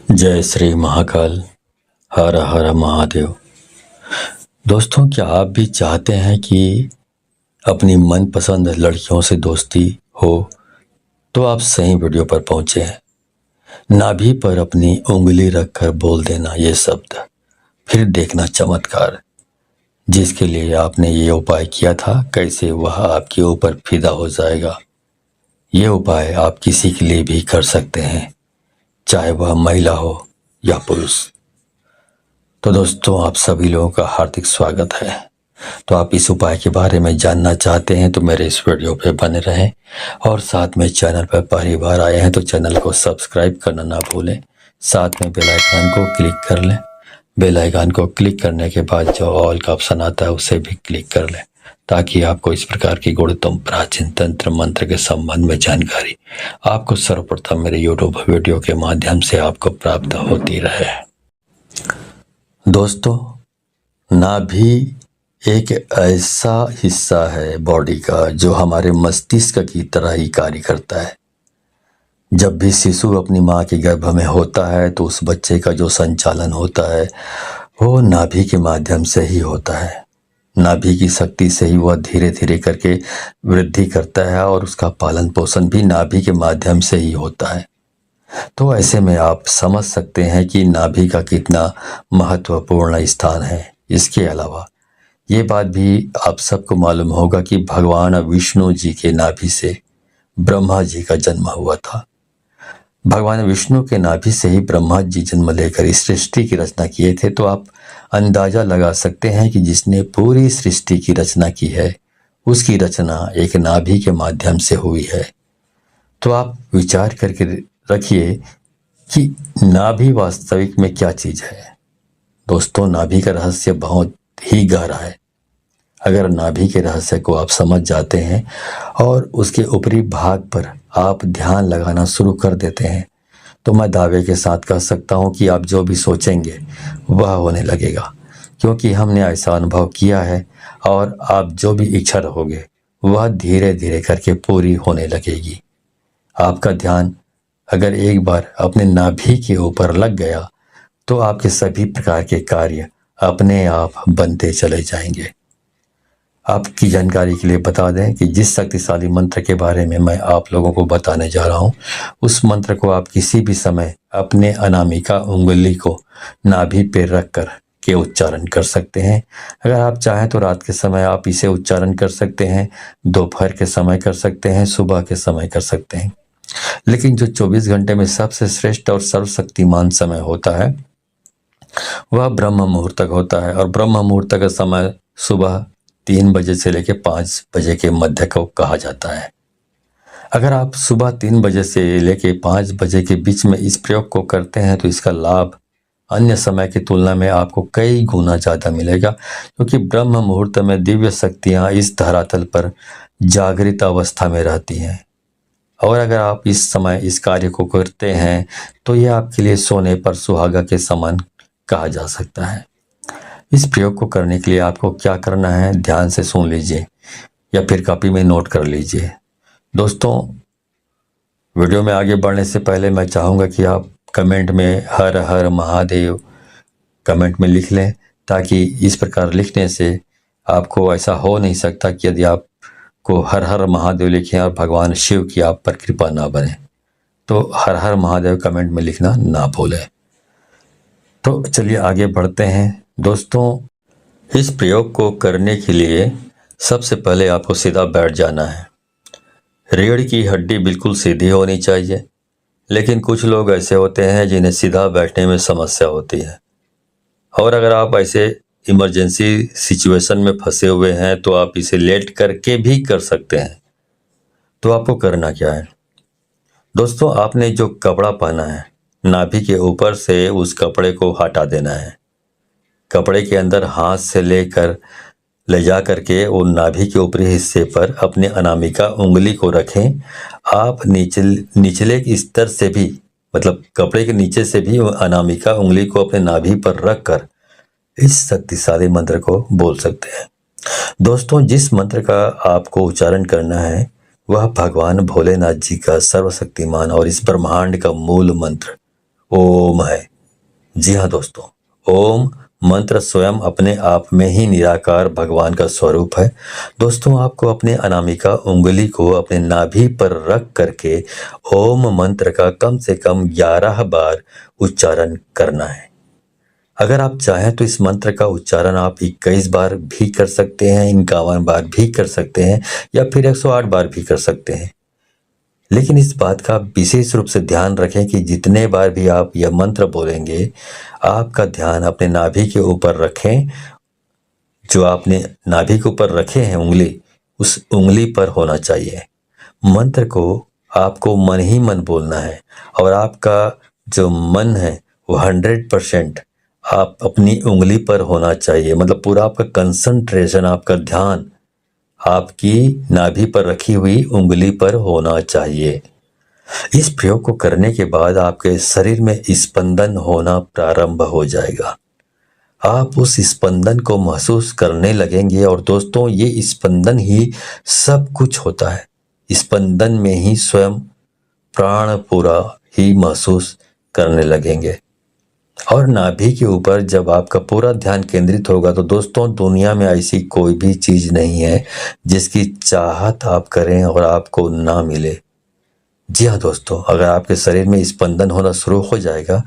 जय श्री महाकाल। हर हर महादेव। दोस्तों, क्या आप भी चाहते हैं कि अपनी मनपसंद लड़कियों से दोस्ती हो? तो आप सही वीडियो पर पहुंचे हैं। नाभि पर अपनी उंगली रखकर बोल देना ये शब्द, फिर देखना चमत्कार। जिसके लिए आपने ये उपाय किया था, कैसे वह आपके ऊपर फिदा हो जाएगा। ये उपाय आप किसी के लिए भी कर सकते हैं, चाहे वह महिला हो या पुरुष। तो दोस्तों, आप सभी लोगों का हार्दिक स्वागत है। तो आप इस उपाय के बारे में जानना चाहते हैं तो मेरे इस वीडियो पे बने रहें, और साथ में चैनल पर पहली बार आए हैं तो चैनल को सब्सक्राइब करना ना भूलें। साथ में बेल आइकन को क्लिक कर लें। बेल आइकन को क्लिक करने के बाद जो ऑल का ऑप्शन आता है उसे भी क्लिक कर लें, ताकि आपको इस प्रकार की गुणतम प्राचीन तंत्र मंत्र के संबंध में जानकारी आपको सर्वप्रथम मेरे यूट्यूब वीडियो के माध्यम से आपको प्राप्त होती रहे। दोस्तों, नाभि एक ऐसा हिस्सा है बॉडी का जो हमारे मस्तिष्क की तरह ही कार्य करता है। जब भी शिशु अपनी माँ के गर्भ में होता है तो उस बच्चे का जो संचालन होता है वो नाभि के माध्यम से ही होता है। नाभि की शक्ति से ही वह धीरे धीरे करके वृद्धि करता है और उसका पालन पोषण भी नाभि के माध्यम से ही होता है। तो ऐसे में आप समझ सकते हैं कि नाभि का कितना महत्वपूर्ण स्थान है। इसके अलावा ये बात भी आप सबको मालूम होगा कि भगवान विष्णु जी के नाभि से ब्रह्मा जी का जन्म हुआ था। भगवान विष्णु के नाभि से ही ब्रह्मा जी जन्म लेकर इस सृष्टि की रचना किए थे। तो आप अंदाजा लगा सकते हैं कि जिसने पूरी सृष्टि की रचना की है उसकी रचना एक नाभि के माध्यम से हुई है। तो आप विचार करके रखिए कि नाभि वास्तविक में क्या चीज है। दोस्तों, नाभि का रहस्य बहुत ही गहरा है। अगर नाभि के रहस्य को आप समझ जाते हैं और उसके ऊपरी भाग पर आप ध्यान लगाना शुरू कर देते हैं तो मैं दावे के साथ कह सकता हूं कि आप जो भी सोचेंगे वह होने लगेगा, क्योंकि हमने ऐसा अनुभव किया है। और आप जो भी इच्छा रखोगे वह धीरे धीरे करके पूरी होने लगेगी। आपका ध्यान अगर एक बार अपने नाभि के ऊपर लग गया तो आपके सभी प्रकार के कार्य अपने आप बनते चले जाएंगे। आपकी जानकारी के लिए बता दें कि जिस शक्तिशाली मंत्र के बारे में मैं आप लोगों को बताने जा रहा हूं, उस मंत्र को आप किसी भी समय अपने अनामिका उंगली को नाभि पे रख कर के उच्चारण कर सकते हैं। अगर आप चाहें तो रात के समय आप इसे उच्चारण कर सकते हैं, दोपहर के समय कर सकते हैं, सुबह के समय कर सकते हैं। लेकिन जो 24 घंटे में सबसे श्रेष्ठ और सर्वशक्तिमान समय होता है वह ब्रह्म मुहूर्त तक होता है। और ब्रह्म मुहूर्त का समय सुबह 3 बजे से लेकर 5 बजे के मध्य को कहा जाता है। अगर आप सुबह 3 बजे से लेकर 5 बजे के बीच में इस प्रयोग को करते हैं तो इसका लाभ अन्य समय की तुलना में आपको कई गुना ज्यादा मिलेगा, क्योंकि ब्रह्म मुहूर्त में दिव्य शक्तियां इस धरातल पर जागृत अवस्था में रहती हैं। और अगर आप इस समय इस कार्य को करते हैं तो यह आपके लिए सोने पर सुहागा के समान कहा जा सकता है। इस प्रयोग को करने के लिए आपको क्या करना है, ध्यान से सुन लीजिए या फिर कॉपी में नोट कर लीजिए। दोस्तों, वीडियो में आगे बढ़ने से पहले मैं चाहूँगा कि आप कमेंट में हर हर महादेव कमेंट में लिख लें, ताकि इस प्रकार लिखने से आपको ऐसा हो नहीं सकता कि यदि आप को हर हर महादेव लिखें और भगवान शिव की आप पर कृपा ना बने। तो हर हर महादेव कमेंट में लिखना ना भूलें। तो चलिए आगे बढ़ते हैं। दोस्तों, इस प्रयोग को करने के लिए सबसे पहले आपको सीधा बैठ जाना है। रीढ़ की हड्डी बिल्कुल सीधी होनी चाहिए, लेकिन कुछ लोग ऐसे होते हैं जिन्हें सीधा बैठने में समस्या होती है। और अगर आप ऐसे इमरजेंसी सिचुएशन में फंसे हुए हैं तो आप इसे लेट करके भी कर सकते हैं। तो आपको करना क्या है दोस्तों, आपने जो कपड़ा पहना है नाभि के ऊपर से उस कपड़े को हटा देना है। कपड़े के अंदर हाथ से लेकर ले जा करके वो नाभि के ऊपरी हिस्से पर अपने अनामिका उंगली को रखें। आप निचले स्तर से भी, मतलब कपड़े के नीचे से भी अनामिका उंगली को अपने नाभि पर रख कर इस शक्तिशाली मंत्र को बोल सकते हैं। दोस्तों, जिस मंत्र का आपको उच्चारण करना है वह भगवान भोलेनाथ जी का सर्वशक्तिमान और इस ब्रह्मांड का मूल मंत्र ओम है। जी हाँ दोस्तों, ओम मंत्र स्वयं अपने आप में ही निराकार भगवान का स्वरूप है। दोस्तों, आपको अपने अनामिका उंगली को अपने नाभि पर रख करके ओम मंत्र का कम से कम 11 बार उच्चारण करना है। अगर आप चाहें तो इस मंत्र का उच्चारण आप 21 बार भी कर सकते हैं, 51 बार भी कर सकते हैं, या फिर 108 बार भी कर सकते हैं। लेकिन इस बात का विशेष रूप से ध्यान रखें कि जितने बार भी आप यह मंत्र बोलेंगे, आपका ध्यान अपने नाभि के ऊपर रखें। जो आपने नाभि के ऊपर रखे हैं उंगली, उस उंगली पर होना चाहिए। मंत्र को आपको मन ही मन बोलना है और आपका जो मन है वो 100% आप अपनी उंगली पर होना चाहिए। मतलब पूरा आपका कंसंट्रेशन, आपका ध्यान आपकी नाभि पर रखी हुई उंगली पर होना चाहिए। इस प्रयोग को करने के बाद आपके शरीर में स्पंदन होना प्रारंभ हो जाएगा। आप उस स्पंदन को महसूस करने लगेंगे और दोस्तों, ये स्पंदन ही सब कुछ होता है। स्पंदन में ही स्वयं प्राण पूरा ही महसूस करने लगेंगे। और नाभि के ऊपर जब आपका पूरा ध्यान केंद्रित होगा तो दोस्तों, दुनिया में ऐसी कोई भी चीज नहीं है जिसकी चाहत आप करें और आपको ना मिले। जी हाँ दोस्तों, अगर आपके शरीर में स्पंदन होना शुरू हो जाएगा,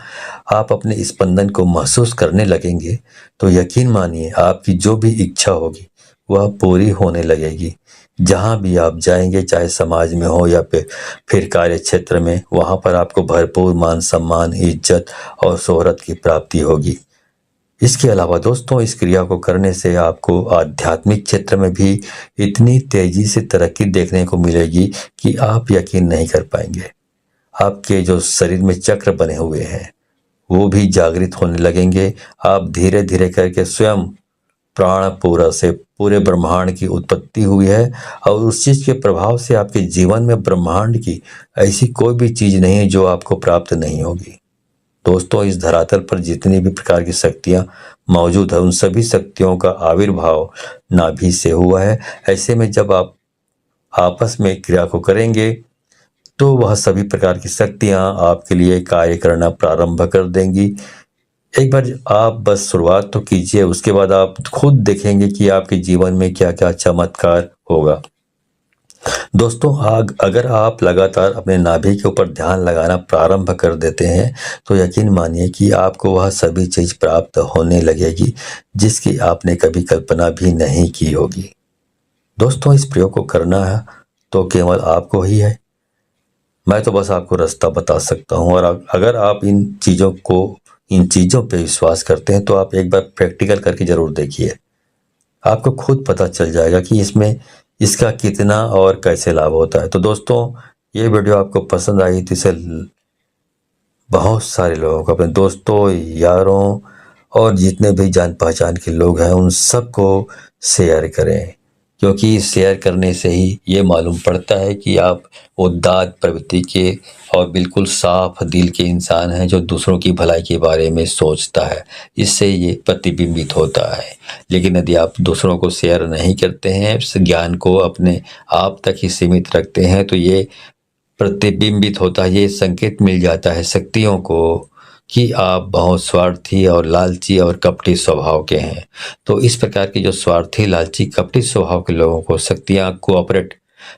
आप अपने स्पंदन को महसूस करने लगेंगे, तो यकीन मानिए आपकी जो भी इच्छा होगी वह पूरी होने लगेगी। जहाँ भी आप जाएंगे, चाहे समाज में हो या फिर कार्य क्षेत्र में, वहाँ पर आपको भरपूर मान सम्मान, इज्जत और शोहरत की प्राप्ति होगी। इसके अलावा दोस्तों, इस क्रिया को करने से आपको आध्यात्मिक क्षेत्र में भी इतनी तेजी से तरक्की देखने को मिलेगी कि आप यकीन नहीं कर पाएंगे। आपके जो शरीर में चक्र बने हुए हैं वो भी जागृत होने लगेंगे। आप धीरे धीरे करके स्वयं प्राण पूरा से पूरे ब्रह्मांड की उत्पत्ति हुई है और उस चीज के प्रभाव से आपके जीवन में ब्रह्मांड की ऐसी कोई भी चीज नहीं है जो आपको प्राप्त नहीं होगी। दोस्तों, इस धरातल पर जितनी भी प्रकार की शक्तियां मौजूद है, उन सभी शक्तियों का आविर्भाव नाभि से हुआ है। ऐसे में जब आप आपस में क्रिया को करेंगे तो वह सभी प्रकार की शक्तियां आपके लिए कार्य करना प्रारंभ कर देंगी। एक बार आप बस शुरुआत तो कीजिए, उसके बाद आप खुद देखेंगे कि आपके जीवन में क्या क्या चमत्कार होगा। दोस्तों, अगर आप लगातार अपने नाभि के ऊपर ध्यान लगाना प्रारंभ कर देते हैं तो यकीन मानिए कि आपको वह सभी चीज प्राप्त होने लगेगी जिसकी आपने कभी कल्पना भी नहीं की होगी। दोस्तों, इस प्रयोग को करना है तो केवल आपको ही है। मैं तो बस आपको रास्ता बता सकता हूँ, और अगर आप इन चीजों पे विश्वास करते हैं तो आप एक बार प्रैक्टिकल करके जरूर देखिए। आपको खुद पता चल जाएगा कि इसमें इसका कितना और कैसे लाभ होता है। तो दोस्तों, ये वीडियो आपको पसंद आई तो इसे बहुत सारे लोगों को, अपने दोस्तों, यारों और जितने भी जान पहचान के लोग हैं उन सबको शेयर करें, क्योंकि शेयर करने से ही ये मालूम पड़ता है कि आप उदात्त प्रवृत्ति के और बिल्कुल साफ दिल के इंसान हैं जो दूसरों की भलाई के बारे में सोचता है। इससे ये प्रतिबिंबित होता है। लेकिन यदि आप दूसरों को शेयर नहीं करते हैं, इस ज्ञान को अपने आप तक ही सीमित रखते हैं, तो ये प्रतिबिंबित होता है, ये संकेत मिल जाता है शक्तियों को कि आप बहुत स्वार्थी और लालची और कपटी स्वभाव के हैं। तो इस प्रकार के जो स्वार्थी, लालची, कपटी स्वभाव के लोगों को शक्तियां कोऑपरेट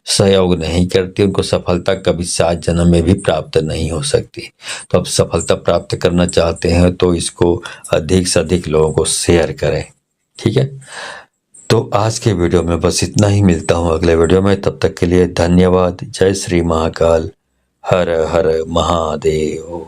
सहयोग नहीं करती, उनको सफलता कभी 7 जन्म में भी प्राप्त नहीं हो सकती। तो अब सफलता प्राप्त करना चाहते हैं तो इसको अधिक से अधिक लोगों को शेयर करें, ठीक है। तो आज के वीडियो में बस इतना ही। मिलता हूँ अगले वीडियो में, तब तक के लिए धन्यवाद। जय श्री महाकाल, हर हर महादेव।